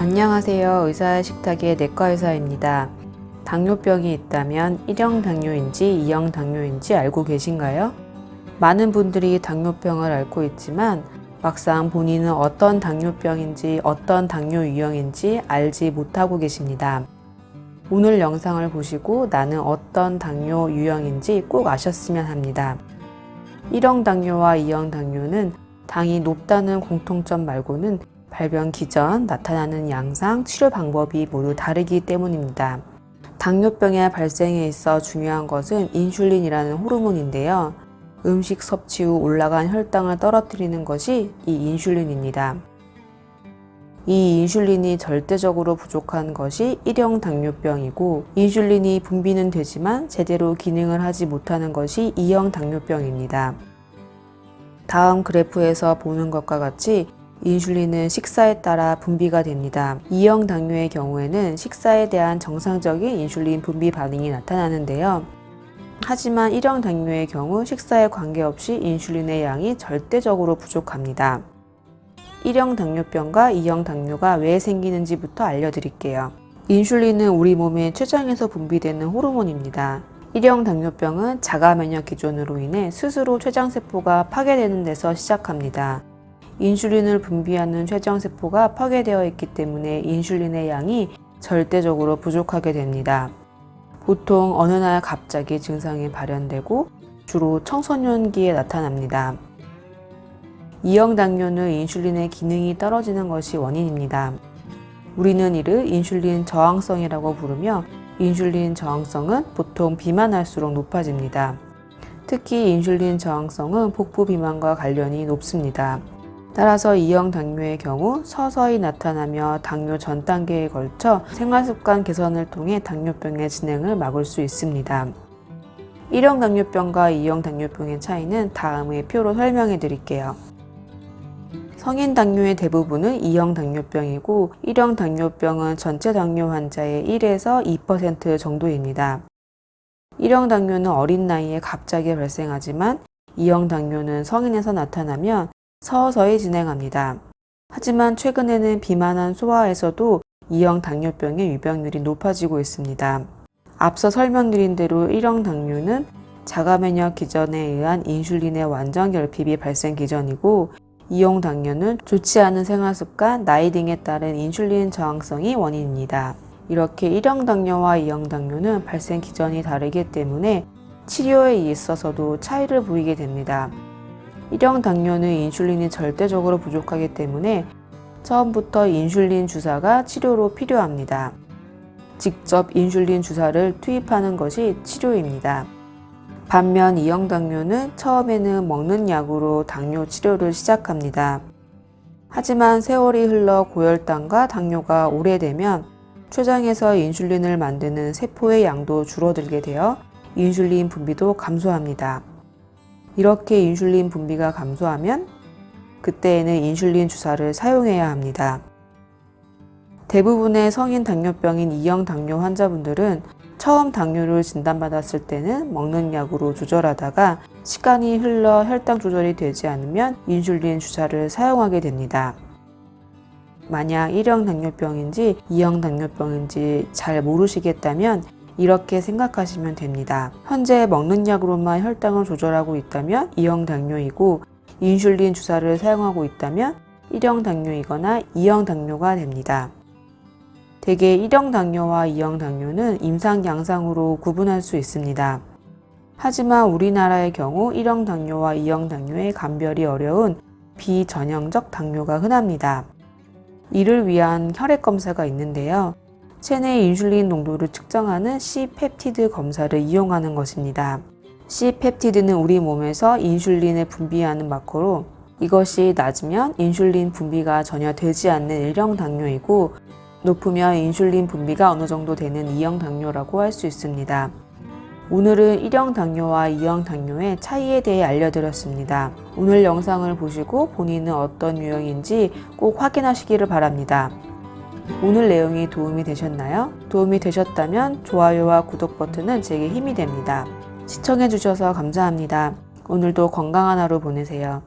안녕하세요. 의사의 식탁의 내과의사입니다. 당뇨병이 있다면 1형 당뇨인지 2형 당뇨인지 알고 계신가요? 많은 분들이 당뇨병을 앓고 있지만 막상 본인은 어떤 당뇨병인지 어떤 당뇨 유형인지 알지 못하고 계십니다. 오늘 영상을 보시고 나는 어떤 당뇨 유형인지 꼭 아셨으면 합니다. 1형 당뇨와 2형 당뇨는 당이 높다는 공통점 말고는 발병 기전, 나타나는 양상, 치료 방법이 모두 다르기 때문입니다. 당뇨병의 발생에 있어 중요한 것은 인슐린이라는 호르몬인데요. 음식 섭취 후 올라간 혈당을 떨어뜨리는 것이 이 인슐린입니다. 이 인슐린이 절대적으로 부족한 것이 1형 당뇨병이고, 인슐린이 분비는 되지만 제대로 기능을 하지 못하는 것이 2형 당뇨병입니다. 다음 그래프에서 보는 것과 같이 인슐린은 식사에 따라 분비가 됩니다. 2형 당뇨의 경우에는 식사에 대한 정상적인 인슐린 분비 반응이 나타나는데요. 하지만 1형 당뇨의 경우 식사에 관계없이 인슐린의 양이 절대적으로 부족합니다. 1형 당뇨병과 2형 당뇨가 왜 생기는지부터 알려드릴게요. 인슐린은 우리 몸의 췌장에서 분비되는 호르몬입니다. 1형 당뇨병은 자가 면역 기전으로 인해 스스로 췌장세포가 파괴되는 데서 시작합니다. 인슐린을 분비하는 췌장세포가 파괴되어 있기 때문에 인슐린의 양이 절대적으로 부족하게 됩니다. 보통 어느 날 갑자기 증상이 발현되고 주로 청소년기에 나타납니다. 2형 당뇨는 인슐린의 기능이 떨어지는 것이 원인입니다. 우리는 이를 인슐린 저항성이라고 부르며, 인슐린 저항성은 보통 비만할수록 높아집니다. 특히 인슐린 저항성은 복부 비만과 관련이 높습니다. 따라서 2형 당뇨의 경우 서서히 나타나며 당뇨 전 단계에 걸쳐 생활습관 개선을 통해 당뇨병의 진행을 막을 수 있습니다. 1형 당뇨병과 2형 당뇨병의 차이는 다음의 표로 설명해 드릴게요. 성인 당뇨의 대부분은 2형 당뇨병이고, 1형 당뇨병은 전체 당뇨 환자의 1에서 2% 정도입니다. 1형 당뇨는 어린 나이에 갑자기 발생하지만 2형 당뇨는 성인에서 나타나면 서서히 진행합니다. 하지만 최근에는 비만한 소아에서도 2형 당뇨병의 유병률이 높아지고 있습니다. 앞서 설명드린 대로 1형 당뇨는 자가면역 기전에 의한 인슐린의 완전 결핍이 발생 기전이고, 2형 당뇨는 좋지 않은 생활습관, 나이 등에 따른 인슐린 저항성이 원인입니다. 이렇게 1형 당뇨와 2형 당뇨는 발생 기전이 다르기 때문에 치료에 있어서도 차이를 보이게 됩니다. 1형 당뇨는 인슐린이 절대적으로 부족하기 때문에 처음부터 인슐린 주사가 치료로 필요합니다. 직접 인슐린 주사를 투입하는 것이 치료입니다. 반면 2형 당뇨는 처음에는 먹는 약으로 당뇨 치료를 시작합니다. 하지만 세월이 흘러 고혈당과 당뇨가 오래되면 췌장에서 인슐린을 만드는 세포의 양도 줄어들게 되어 인슐린 분비도 감소합니다. 이렇게 인슐린 분비가 감소하면 그때에는 인슐린 주사를 사용해야 합니다. 대부분의 성인 당뇨병인 2형 당뇨 환자분들은 처음 당뇨를 진단받았을 때는 먹는 약으로 조절하다가 시간이 흘러 혈당 조절이 되지 않으면 인슐린 주사를 사용하게 됩니다. 만약 1형 당뇨병인지 2형 당뇨병인지 잘 모르시겠다면 이렇게 생각하시면 됩니다. 현재 먹는 약으로만 혈당을 조절하고 있다면 2형 당뇨이고, 인슐린 주사를 사용하고 있다면 1형 당뇨이거나 2형 당뇨가 됩니다. 대개 1형 당뇨와 2형 당뇨는 임상 양상으로 구분할 수 있습니다. 하지만 우리나라의 경우 1형 당뇨와 2형 당뇨의 감별이 어려운 비전형적 당뇨가 흔합니다. 이를 위한 혈액 검사가 있는데요. 체내 인슐린 농도를 측정하는 C-펩티드 검사를 이용하는 것입니다. C-펩티드는 우리 몸에서 인슐린을 분비하는 마커로, 이것이 낮으면 인슐린 분비가 전혀 되지 않는 1형 당뇨이고, 높으면 인슐린 분비가 어느 정도 되는 2형 당뇨라고 할 수 있습니다. 오늘은 1형 당뇨와 2형 당뇨의 차이에 대해 알려드렸습니다. 오늘 영상을 보시고 본인은 어떤 유형인지 꼭 확인하시기를 바랍니다. 오늘 내용이 도움이 되셨나요? 도움이 되셨다면 좋아요와 구독 버튼은 제게 힘이 됩니다. 시청해주셔서 감사합니다. 오늘도 건강한 하루 보내세요.